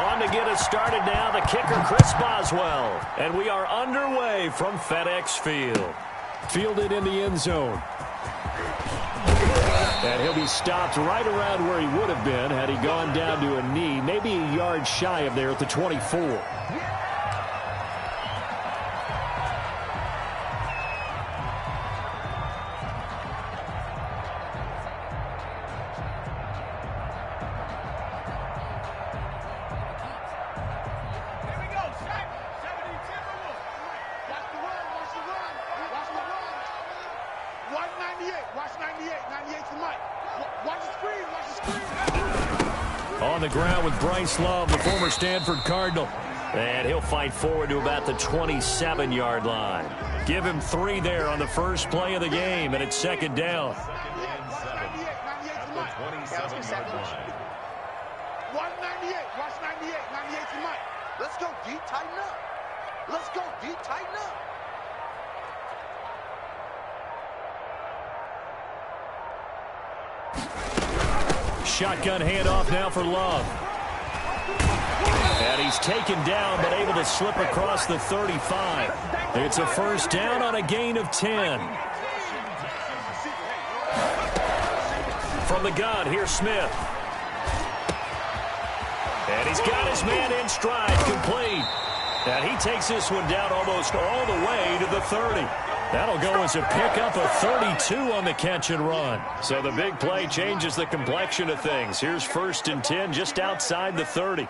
On to get us started now, the kicker, Chris Boswell. And we are underway from FedEx Field. Fielded in the end zone. And he'll be stopped right around where he would have been had he gone down to a knee, maybe a yard shy of there at the 24. On the ground with Bryce Love, the former Stanford Cardinal. And he'll fight forward to about the 27-yard line. Give him 3 there on the first play of the game, and it's second down. 198, watch 98, 98 to Mike. Let's go deep, tighten up. Let's go deep, tighten up. Shotgun handoff now for Love. And he's taken down but able to slip across the 35. It's a first down on a gain of 10. From the gun, here's Smith. And he's got his man in stride, complete. And he takes this one down almost all the way to the 30. That'll go as a pickup of 32 on the catch and run. So the big play changes the complexion of things. Here's first and 10 just outside the 30.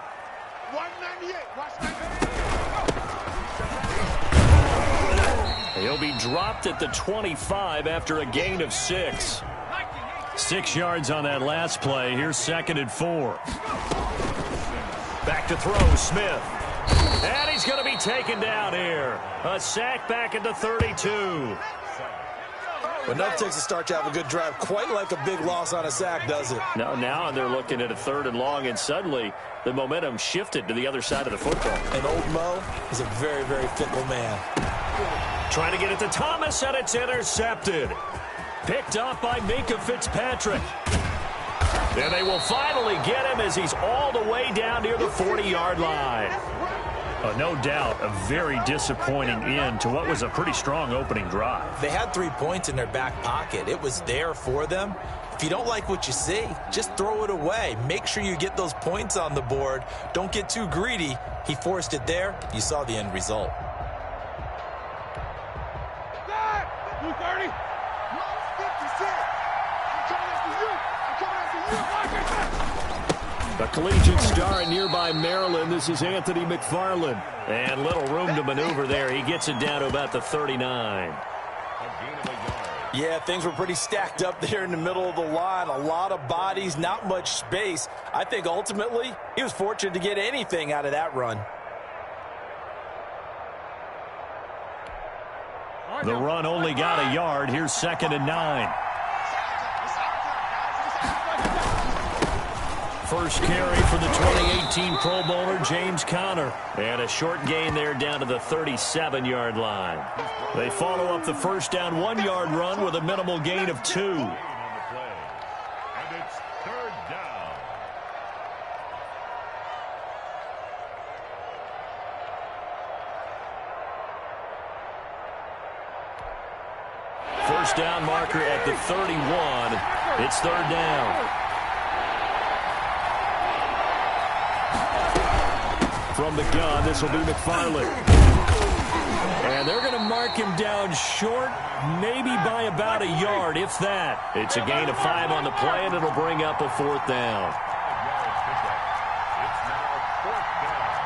198, He'll be dropped at the 25 after a gain of 6. 6 yards on that last play. Here's second and 4. Back to throw, Smith. And he's going to be taken down here. A sack back at the 32. Enough takes a start to have a good drive. Quite like a big loss on a sack, does it? No, now they're looking at a 3rd and long, and suddenly the momentum shifted to the other side of the football. And old Mo is a very, very fickle man. Trying to get it to Thomas, and it's intercepted. Picked up by Minkah Fitzpatrick. And they will finally get him as he's all the way down near the 40-yard line. No doubt a very disappointing end to what was a pretty strong opening drive. They had 3 points in their back pocket. It was there for them. If you don't like what you see, just throw it away. Make sure you get those points on the board. Don't get too greedy. He forced it there. You saw the end result. 230. 56. I'm coming after you. I'm coming after you. A collegiate star in nearby Maryland. This is Anthony McFarland. And little room to maneuver there. He gets it down to about the 39. Yeah, things were pretty stacked up there in the middle of the line. A lot of bodies, not much space. I think ultimately he was fortunate to get anything out of that run. The run only got a yard. Here's second and 9. First carry for the 2018 Pro Bowler, James Conner. And a short gain there down to the 37-yard line. They follow up the first down 1-yard run with a minimal gain of 2. And it's 3rd down. First down marker at the 31. It's 3rd down. From the gun, this will be McFarland. And they're going to mark him down short, maybe by about a yard, if that. It's a gain of 5 on the play, and it'll bring up a 4th down. It's now 4th down.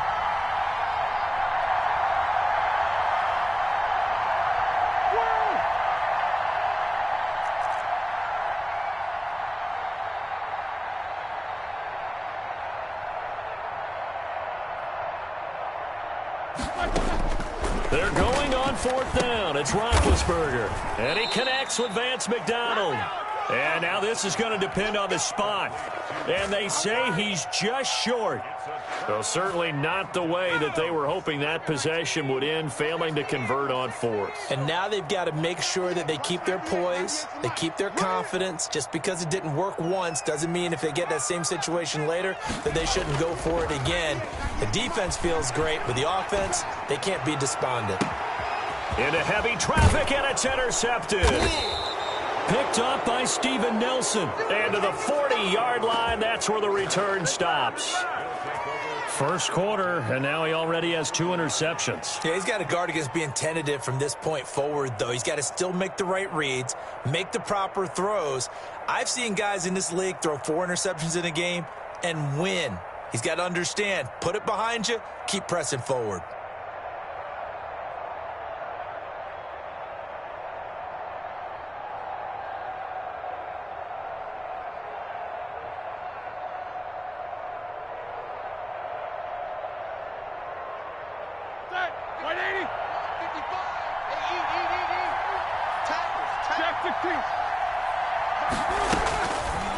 They're going on 4th down. It's Roethlisberger. And he connects with Vance McDonald. And now this is going to depend on the spot. And they say he's just short. Well, certainly not the way that they were hoping that possession would end, failing to convert on fourth. And now they've got to make sure that they keep their poise, they keep their confidence. Just because it didn't work once doesn't mean if they get that same situation later that they shouldn't go for it again. The defense feels great, but the offense, they can't be despondent. Into heavy traffic, and it's intercepted. Picked up by Steven Nelson. And to the 40-yard line, that's where the return stops. First quarter, and now he already has 2 interceptions. Yeah, he's got to guard against being tentative from this point forward, though. He's got to still make the right reads, make the proper throws. I've seen guys in this league throw 4 interceptions in a game and win. He's got to understand, put it behind you, keep pressing forward.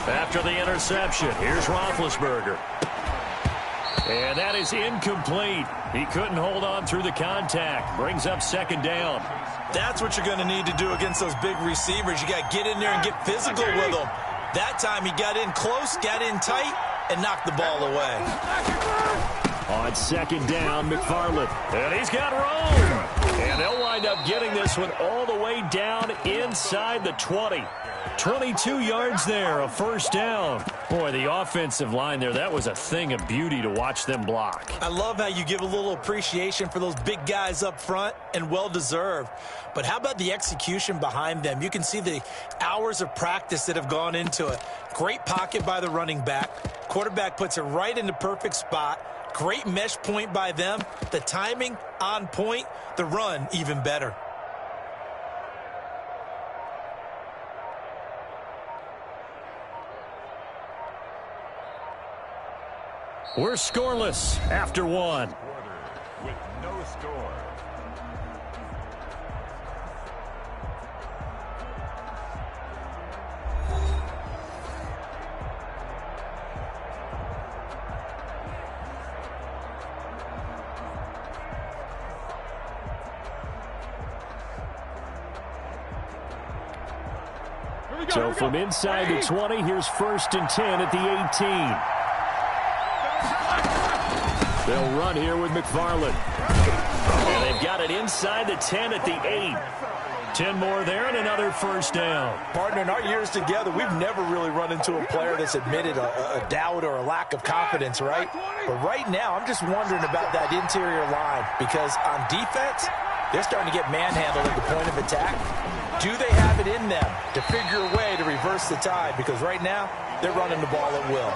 After the interception, here's Roethlisberger. And that is incomplete. He couldn't hold on through the contact. Brings up second down. That's what you're going to need to do against those big receivers. You got to get in there and get physical with them. That time he got in close, got in tight, and knocked the ball away. On second down, McFarland. And he's got room. And they'll wind up getting this one all the way down inside the 20. 22 yards there, a first down. Boy, the offensive line there, that was a thing of beauty to watch them block. I love how you give a little appreciation for those big guys up front, and well-deserved. But how about the execution behind them? You can see the hours of practice that have gone into it. Great pocket by the running back. Quarterback puts it right in the perfect spot. Great mesh point by them. The timing on point. The run even better. We're scoreless after one. With no score. So from inside the 20, here's 1st and 10 at the 18. They'll run here with McFarland. And they've got it inside the 10 at the 8. 10 more there and another first down. Partner, in our years together, we've never really run into a player that's admitted a doubt or a lack of confidence, right? But right now, I'm just wondering about that interior line, because on defense, they're starting to get manhandled at the point of attack. Do they have it in them to figure a way to reverse the tide? Because right now, they're running the ball at will.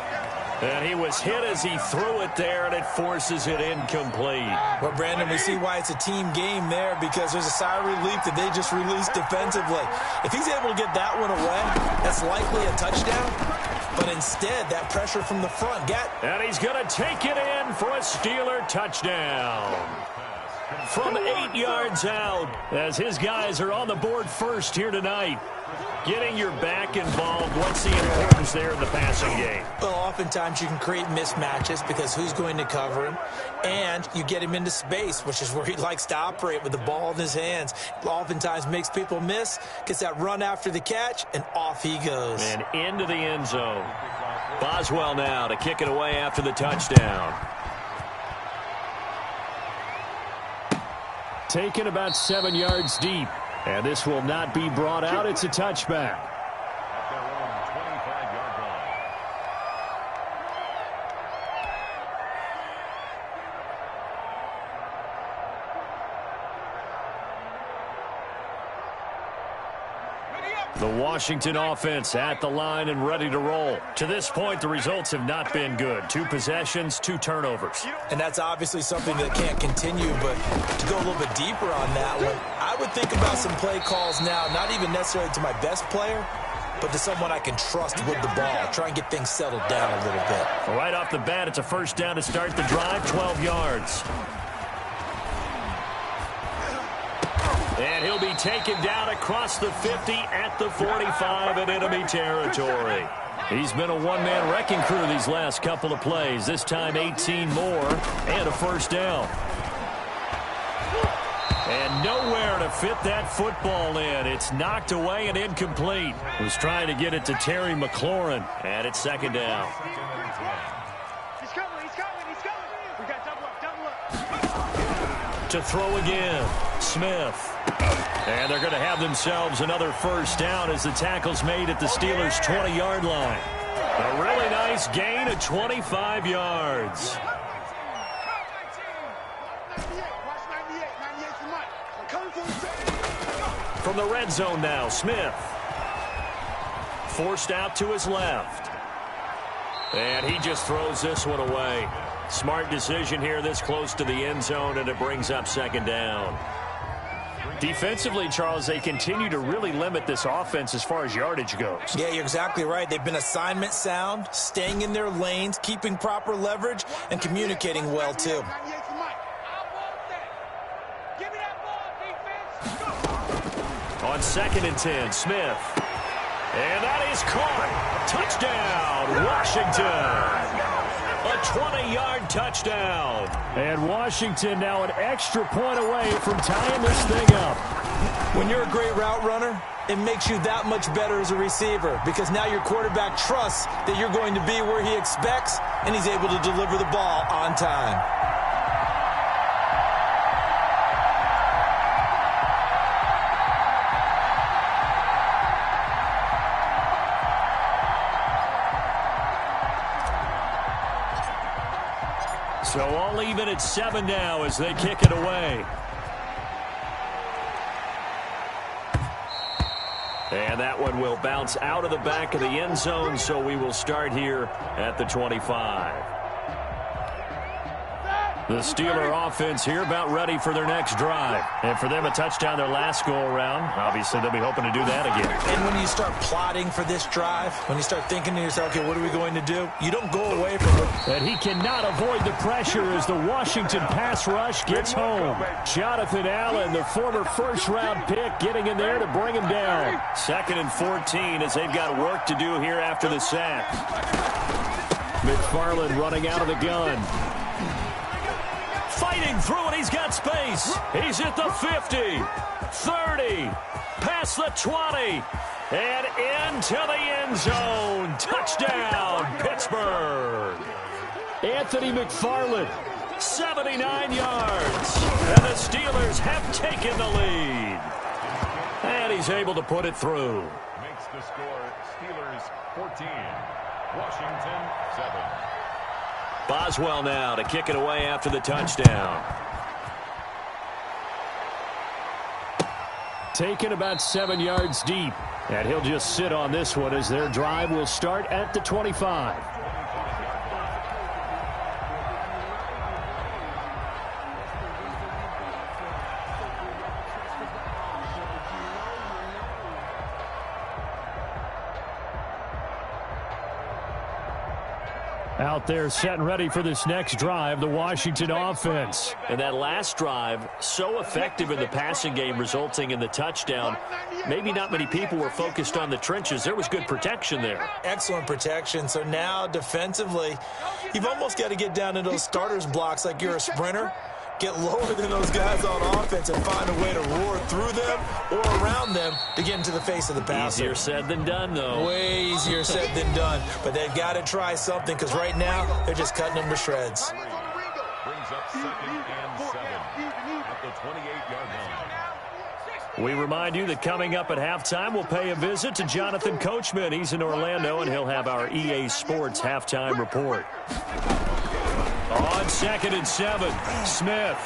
And he was hit as he threw it there, and it forces it incomplete. Well, Brandon, we see why it's a team game there, because there's a sigh of relief that they just released defensively. If he's able to get that one away, that's likely a touchdown. But instead, that pressure from the front And he's going to take it in for a Steeler touchdown. From 8 yards out, as his guys are on the board first here tonight. Getting your back involved, what's the importance there in the passing game? Well, oftentimes you can create mismatches because who's going to cover him? And you get him into space, which is where he likes to operate with the ball in his hands. Oftentimes makes people miss, gets that run after the catch, and off he goes. And into the end zone. Boswell now to kick it away after the touchdown. Taken about 7 yards deep. And this will not be brought out. It's a touchback. At their own 25-yard line. The Washington offense at the line and ready to roll. To this point, the results have not been good. 2 possessions, 2 turnovers. And that's obviously something that can't continue, but to go a little bit deeper on that one, I would think about some play calls now, not even necessarily to my best player, but to someone I can trust with the ball. Try and get things settled down a little bit. Right off the bat, it's a first down to start the drive, 12 yards. And he'll be taken down across the 50 at the 45 in enemy territory. He's been a one-man wrecking crew these last couple of plays. This time 18 more and a first down. And nowhere to fit that football in. It's knocked away and incomplete. Was trying to get it to Terry McLaurin. And it's second down. He's coming. We got double up. To throw again, Smith. And they're going to have themselves another first down as the tackle's made at the Steelers' 20-yard line. A really nice gain of 25 yards. From the red zone now, Smith. Forced out to his left. And he just throws this one away. Smart decision here this close to the end zone, and it brings up second down. Defensively, Charles, they continue to really limit this offense as far as yardage goes. Yeah, you're exactly right. They've been assignment sound, staying in their lanes, keeping proper leverage, and communicating well, too. On 2nd and 10, Smith. And that is caught. Touchdown, Washington. A 20-yard touchdown. And Washington now an extra point away from tying this thing up. When you're a great route runner, it makes you that much better as a receiver because now your quarterback trusts that you're going to be where he expects, and he's able to deliver the ball on time. So all even at 7 now as they kick it away. And that one will bounce out of the back of the end zone, so we will start here at the 25. The Steeler offense here about ready for their next drive. And for them, a touchdown their last go-around. Obviously, they'll be hoping to do that again. And when you start plotting for this drive, when you start thinking to yourself, okay, what are we going to do? You don't go away from it. And he cannot avoid the pressure as the Washington pass rush gets home. Jonathan Allen, the former first-round pick, getting in there to bring him down. 2nd and 14 as they've got work to do here after the sack. McFarland running out of the gun. Fighting through it, he's got space. He's at the 50, 30, past the 20, and into the end zone. Touchdown, Pittsburgh. Anthony McFarland, 79 yards. And the Steelers have taken the lead. And he's able to put it through. Makes the score Steelers 14, Washington 7. Boswell now to kick it away after the touchdown. Taken about 7 yards deep. And he'll just sit on this one as their drive will start at the 25. Out there set and ready for this next drive, the Washington offense. And that last drive, so effective in the passing game, resulting in the touchdown. Maybe not many people were focused on the trenches. There was good protection there. Excellent protection. So now defensively, you've almost got to get down to those starters blocks like you're a sprinter. Get lower than those guys on offense and find a way to roar through them or around them to get into the face of the passer. Easier said than done, though. Way easier said than done. But they've got to try something because right now they're just cutting them to shreds. Brings up 2nd and 7 at the 28-yard line. We remind you that coming up at halftime, we'll pay a visit to Jonathan Coachman. He's in Orlando, and he'll have our EA Sports halftime report. On 2nd and 7, Smith.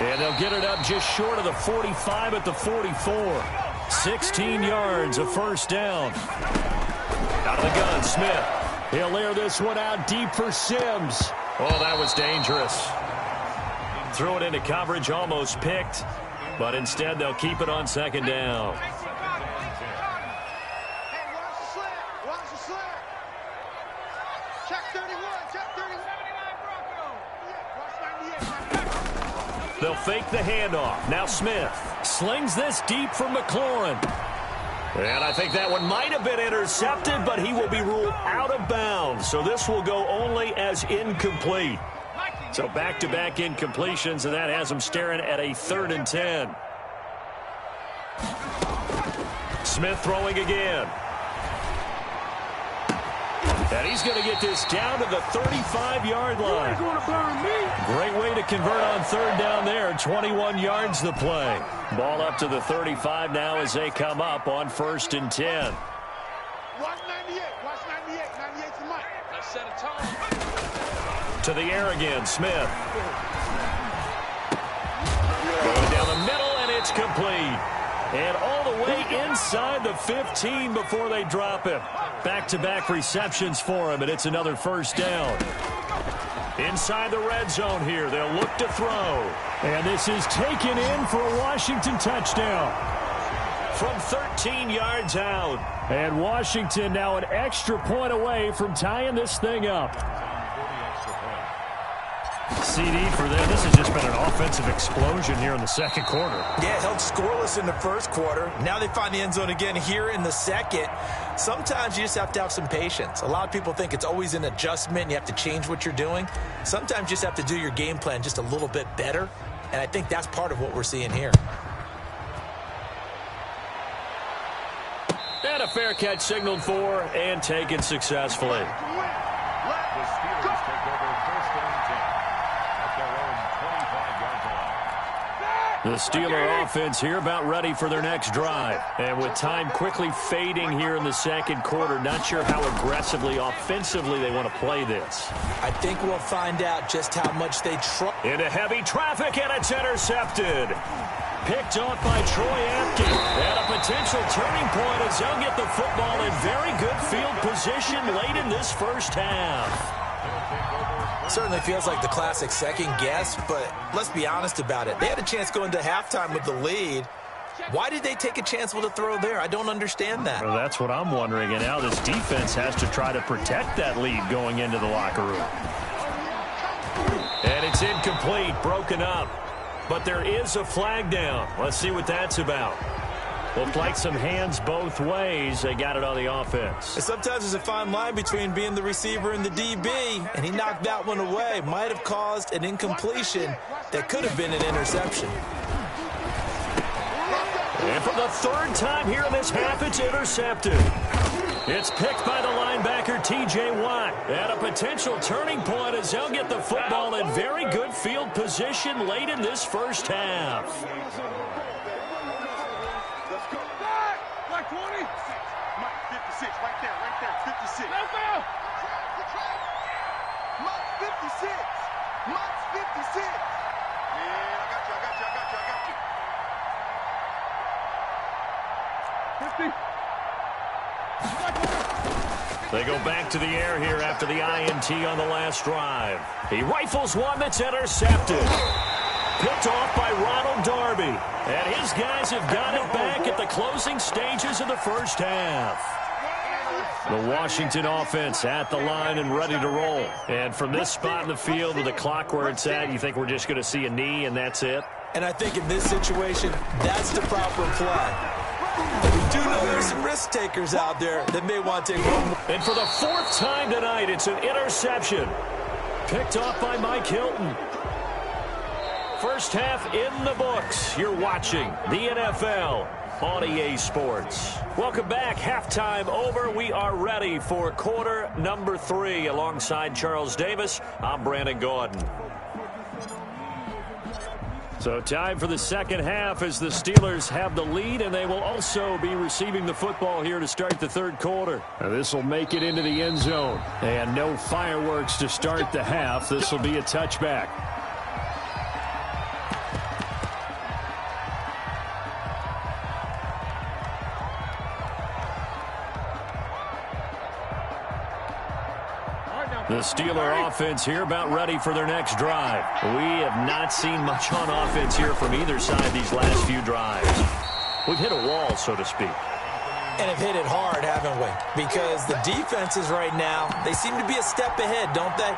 And they'll get it up just short of the 45 at the 44. 16 yards, a first down. Out of the gun, Smith. He'll air this one out deep for Sims. Oh, that was dangerous. Threw it into coverage, almost picked. But instead, they'll keep it on 2nd down. They'll fake the handoff. Now Smith slings this deep for McLaurin. And I think that one might have been intercepted, but he will be ruled out of bounds. So this will go only as incomplete. So back-to-back incompletions, and that has him staring at a 3rd and 10. Smith throwing again. And he's going to get this down to the 35-yard line. Great way to convert on 3rd down there. 21 yards the play. Ball up to the 35 now as they come up on 1st and 10. Watch 98. Watch 98. 98 to Mike. Let's set a tone. To the air again, Smith. Going down the middle, and it's complete. And all the way inside the 15 before they drop him. Back-to-back receptions for him, and it's another 1st down. Inside the red zone here, they'll look to throw. And this is taken in for a Washington touchdown. From 13 yards out. And Washington now an extra point away from tying this thing up. CD for them. This has just been an offensive explosion here in the 2nd quarter. Yeah, held scoreless in the 1st quarter. Now they find the end zone again here in the 2nd. Sometimes you just have to have some patience. A lot of people think it's always an adjustment. You have to change what you're doing. Sometimes you just have to do your game plan just a little bit better. And I think that's part of what we're seeing here. And a fair catch signaled for and taken successfully. The Steelers take over 1st and 10 at their own 25-yard line. The Steeler offense here about ready for their next drive. And with time quickly fading here in the 2nd quarter, not sure how aggressively, offensively they want to play this. I think we'll find out just how much they try. Into heavy traffic, and it's intercepted. Picked off by Troy Apke. And a potential turning point as they'll get the football in very good field position late in this 1st half. Certainly feels like the classic second guess, but let's be honest about it. They had a chance going to halftime with the lead. Why did they take a chance with a throw there? I don't understand that. Well, that's what I'm wondering. And now this defense has to try to protect that lead going into the locker room. And it's incomplete, broken up. But there is a flag down. Let's see what that's about. Looked like some hands both ways. They got it on the offense. And sometimes there's a fine line between being the receiver and the DB, and he knocked that one away. Might have caused an incompletion that could have been an interception. And for the 3rd time here in this half, it's intercepted. It's picked by the linebacker, T.J. Watt. And a potential turning point as they'll get the football in very good field position late in this 1st half. Like 20. Mike, 56. Right there. 56. Mike, 56. Mike's 56. Yeah, I got you. 50. They go back to the air here after the INT on the last drive. He rifles one that's intercepted. Picked off by Ronald Darby. And his guys have got it back at the closing stages of the 1st half. The Washington offense at the line and ready to roll. And from this spot in the field with the clock where it's at, you think we're just going to see a knee and that's it? And I think in this situation, that's the proper play. But we do know there's some risk takers out there that may want to take one. And for the 4th time tonight, it's an interception. Picked off by Mike Hilton. 1st half in the books. You're watching the NFL on EA Sports. Welcome back. Halftime over. We are ready for quarter number 3. Alongside Charles Davis, I'm Brandon Gaudin. So time for the 2nd half as the Steelers have the lead, and they will also be receiving the football here to start the 3rd quarter. This will make it into the end zone. And no fireworks to start the half. This will be a touchback. The Steeler offense here about ready for their next drive. We have not seen much on offense here from either side these last few drives. We've hit a wall, so to speak. And have hit it hard, haven't we? Because the defenses right now, they seem to be a step ahead, don't they?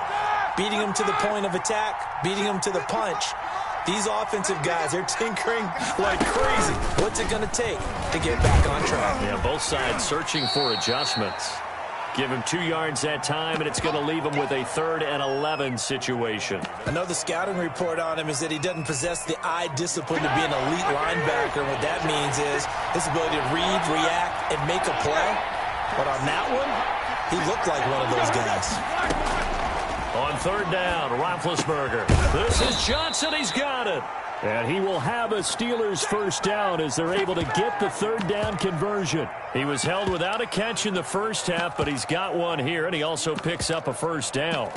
Beating them to the point of attack, beating them to the punch. These offensive guys, they're tinkering like crazy. What's it going to take to get back on track? Yeah, both sides searching for adjustments. Give him 2 yards that time, and it's going to leave him with a 3rd and 11 situation. Another scouting report on him is that he doesn't possess the eye discipline to be an elite linebacker. What that means is his ability to read, react, and make a play. But on that one, he looked like one of those guys. On 3rd down, Roethlisberger. This is Johnson. He's got it. And he will have a Steelers 1st down as they're able to get the 3rd down conversion. He was held without a catch in the first half, but he's got one here, and he also picks up a 1st down.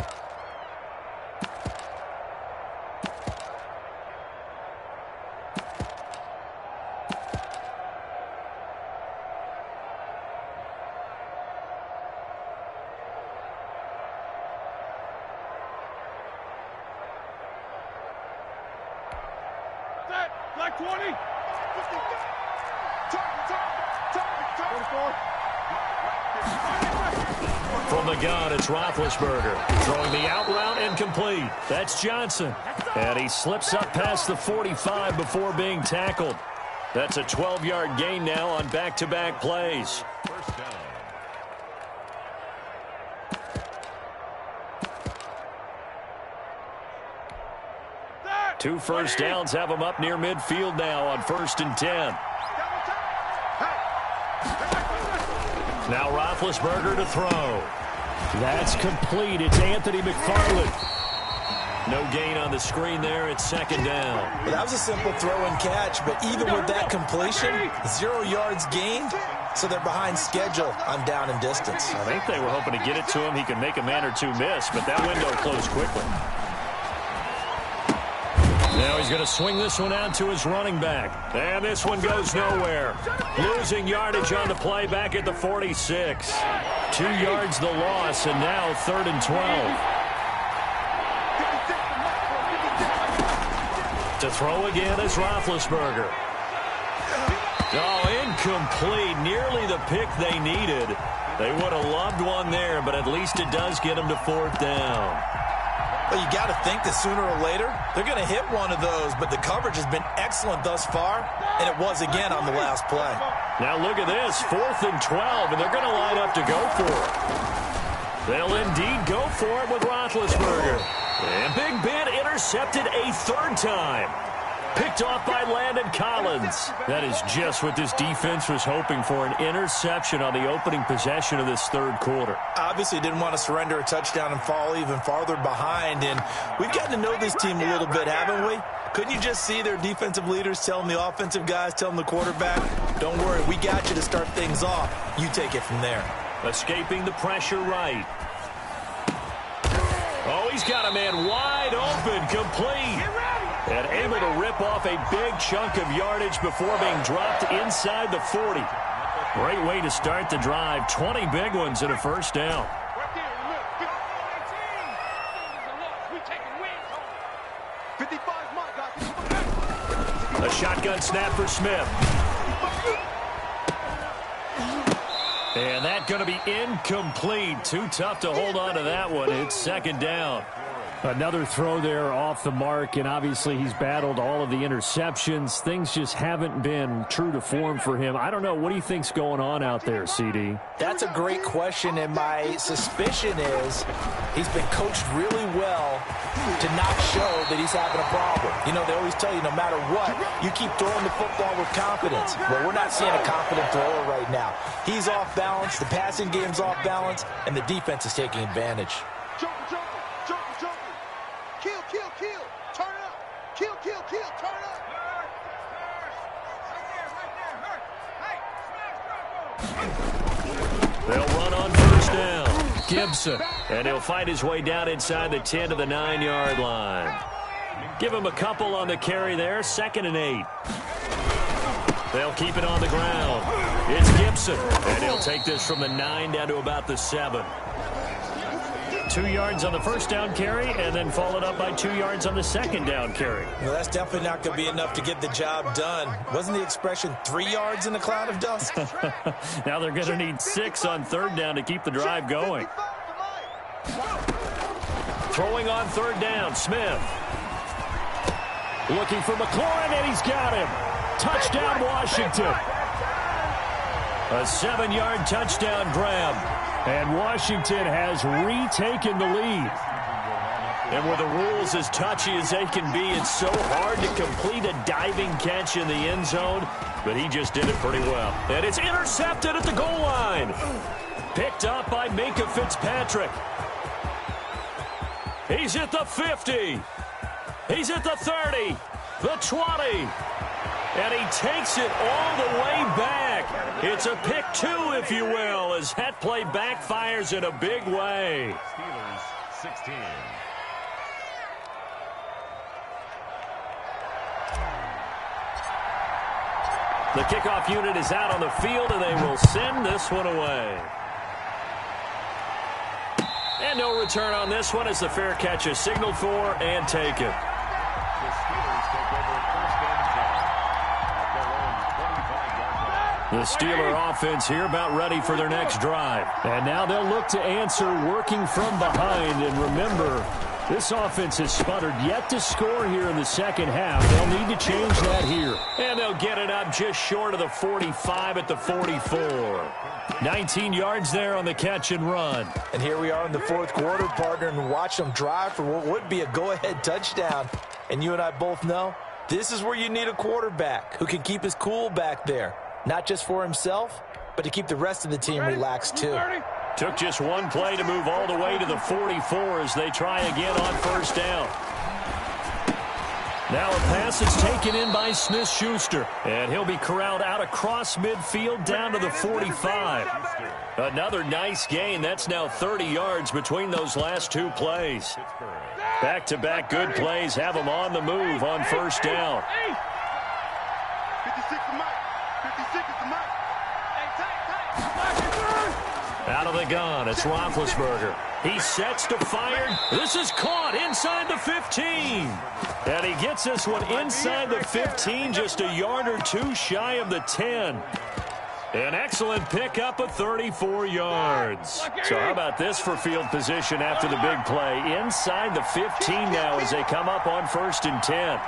Like 20. From the gun, it's Roethlisberger. Throwing the out route incomplete. That's Johnson. And he slips up past the 45 before being tackled. That's a 12-yard gain now on back-to-back plays. 1st down. 2 first downs have him up near midfield now on 1st and 10. Now Roethlisberger to throw. That's complete. It's Anthony McFarland. No gain on the screen there. It's 2nd down. Well, that was a simple throw and catch, but even with that completion, 0 yards gained, so they're behind schedule on down and distance. I think they were hoping to get it to him. He could make a man or two miss, but that window closed quickly. Now he's going to swing this one out to his running back. And this one goes nowhere. Losing yardage on the play back at the 46. 2 yards the loss, and now 3rd and 12. To throw again is Roethlisberger. Oh, incomplete. Nearly the pick they needed. They would have loved one there, but at least it does get them to 4th down. Well, you got to think that sooner or later they're going to hit one of those, but the coverage has been excellent thus far, and it was again on the last play. Now look at this, 4th and 12, and they're going to line up to go for it. They'll indeed go for it with Roethlisberger. And Big Ben intercepted a 3rd time. Picked off by Landon Collins. That is just what this defense was hoping for, an interception on the opening possession of this 3rd quarter. Obviously didn't want to surrender a touchdown and fall even farther behind, and we've gotten to know this team a little bit, haven't we? Couldn't you just see their defensive leaders telling the offensive guys, telling the quarterback, don't worry, we got you to start things off. You take it from there. Escaping the pressure right. Oh, he's got a man wide open, complete. And able to rip off a big chunk of yardage before being dropped inside the 40. Great way to start the drive. 20 big ones and a 1st down. A shotgun snap for Smith. And that going to be incomplete. Too tough to hold on to that one. It's 2nd down. Another throw there off the mark, and obviously he's battled all of the interceptions. Things just haven't been true to form for him. I don't know. What do you think's going on out there, CD? That's a great question, and my suspicion is he's been coached really well to not show that he's having a problem. You know, they always tell you no matter what, you keep throwing the football with confidence. Well, we're not seeing a confident thrower right now. He's off balance, the passing game's off balance, and the defense is taking advantage. They'll run on 1st down. Gibson. And he'll fight his way down inside the 10 to the 9-yard line. Give him a couple on the carry there. 2nd and 8. They'll keep it on the ground. It's Gibson. And he'll take this from the 9 down to about the 7. 2 yards on the 1st down carry, and then followed up by 2 yards on the 2nd down carry. Well, that's definitely not going to be enough to get the job done. Wasn't the expression 3 yards in a cloud of dust? Now they're going to need 6 on 3rd down to keep the drive going. Throwing on 3rd down, Smith. Looking for McLaurin, and he's got him. Touchdown, Washington. A 7-yard touchdown grab. And Washington has retaken the lead. And with the rules as touchy as they can be, it's so hard to complete a diving catch in the end zone. But he just did it pretty well. And it's intercepted at the goal line. Picked up by Minka Fitzpatrick. He's at the 50. He's at the 30. The 20. And he takes it all the way back. It's a pick two, if you will, as that play backfires in a big way. Steelers 16. The kickoff unit is out on the field, and they will send this one away. And no return on this one as the fair catch is signaled for and taken. The Steelers take over first and 10 at their own 25-yard line. The Steeler offense here about ready for their next drive. And now they'll look to answer working from behind. And remember, this offense has sputtered yet to score here in the second half. They'll need to change that here. And they'll get it up just short of the 45 at the 44. 19 yards there on the catch and run. And here we are in the fourth quarter, partner, and watch them drive for what would be a go-ahead touchdown. And you and I both know this is where you need a quarterback who can keep his cool back there. Not just for himself, but to keep the rest of the team relaxed too. Took just one play to move all the way to the 44 as they try again on first down. Now a pass is taken in by Smith-Schuster, and he'll be corralled out across midfield down to the 45. Another nice gain. That's now 30 yards between those last two plays. Back-to-back good plays have them on the move on first down. 56 to Mike. 56 is the Mike. Out of the gun, it's Roethlisberger. He sets to fire. This is caught inside the 15. And he gets this one inside the 15, just a yard or two shy of the 10. An excellent pickup of 34 yards. So how about this for field position after the big play? Inside the 15 now as they come up on first and 10.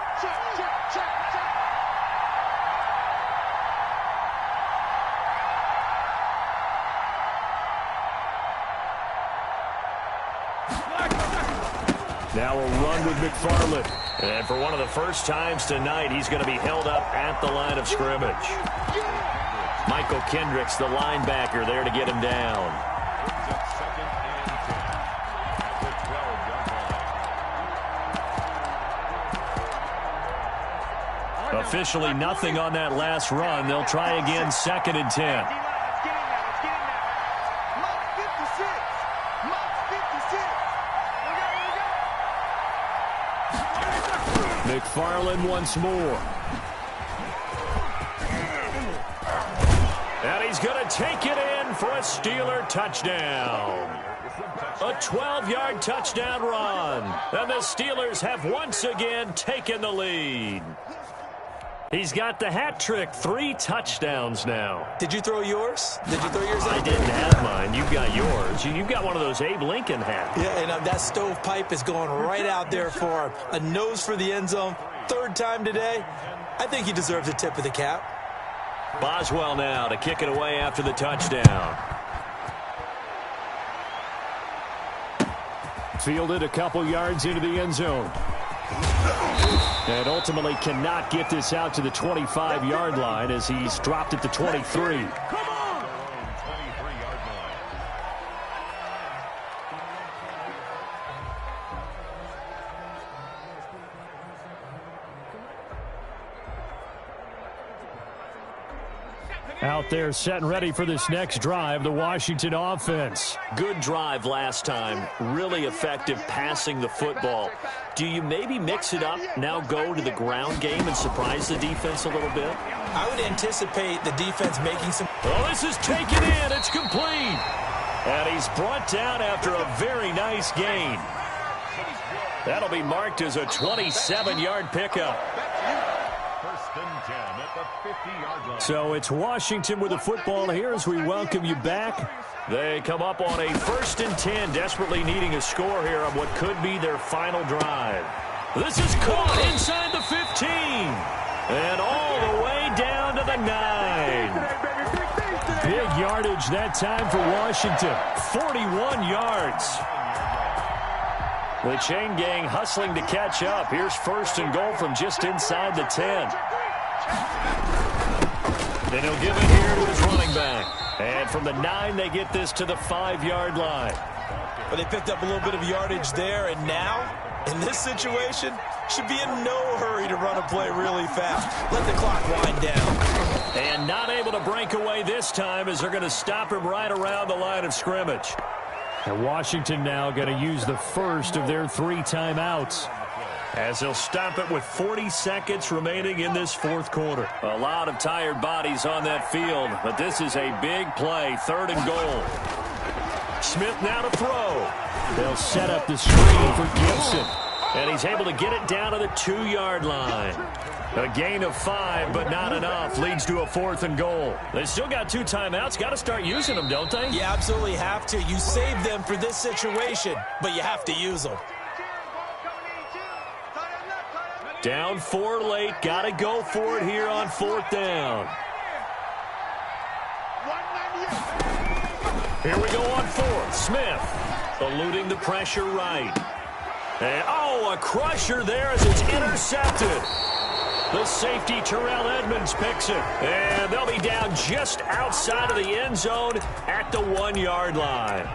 Now a run with McFarland. And for one of the first times tonight, he's going to be held up at the line of scrimmage. Michael Kendricks, the linebacker, there to get him down. Officially nothing on that last run. They'll try again second and 10. McFarland once more. And he's going to take it in for a Steeler touchdown. A 12-yard touchdown run. And the Steelers have once again taken the lead. He's got the hat trick, 3 touchdowns now. Did you throw yours? Did you throw yours out? I didn't have mine. You've got yours. You've got one of those Abe Lincoln hats. Yeah, and that stovepipe is going right out there for him. A nose for the end zone. 3rd time today. I think he deserves a tip of the cap. Boswell now to kick it away after the touchdown. Fielded a couple yards into the end zone. And ultimately cannot get this out to the 25-yard line as he's dropped at the 23. Out there set and ready for this next drive, the Washington offense. Good drive last time. Really effective passing the football. Do you maybe mix it up, now go to the ground game and surprise the defense a little bit? I would anticipate the defense making some... Oh, this is taken in. It's complete. And he's brought down after a very nice gain. That'll be marked as a 27-yard pickup. So it's Washington with the football here as we welcome you back. They come up on a 1st and 10, desperately needing a score here on what could be their final drive. This is caught inside the 15. And all the way down to the 9. Big yardage that time for Washington. 41 yards. The chain gang hustling to catch up. Here's 1st and goal from just inside the 10. Then he'll give it here to his running back. And from the 9, they get this to the 5-yard line. But they picked up a little bit of yardage there, and now, in this situation, should be in no hurry to run a play really fast. Let the clock wind down. And not able to break away this time as they're going to stop him right around the line of scrimmage. And Washington now going to use the first of their 3 timeouts, as they'll stop it with 40 seconds remaining in this 4th quarter. A lot of tired bodies on that field, but this is a big play, 3rd and goal. Smith now to throw. They'll set up the screen for Gibson, and he's able to get it down to the 2-yard line. A gain of 5, but not enough. Leads to a 4th and goal. They still got 2 timeouts. Got to start using them, don't they? You absolutely have to. You save them for this situation, but you have to use them. Down 4 late. Got to go for it here on 4th down. Here we go on 4th. Smith eluding the pressure right. And, a crusher there as it's intercepted. The safety, Terrell Edmonds, picks it. And they'll be down just outside of the end zone at the 1-yard line.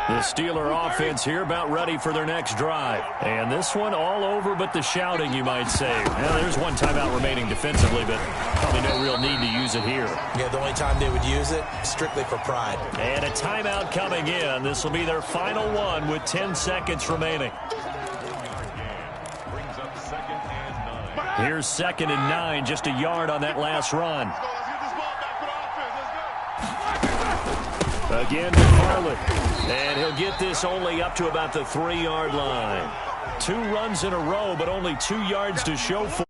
The Steeler offense here about ready for their next drive. And this one all over but the shouting, you might say. Now, there's 1 timeout remaining defensively, but probably no real need to use it here. Yeah, the only time they would use it, strictly for pride. And a timeout coming in. This will be their final one with 10 seconds remaining. Here's 2nd and 9, just a yard on that last run. Again to Harlan. And he'll get this only up to about the 3-yard line. 2 runs in a row, but only 2 yards to show for.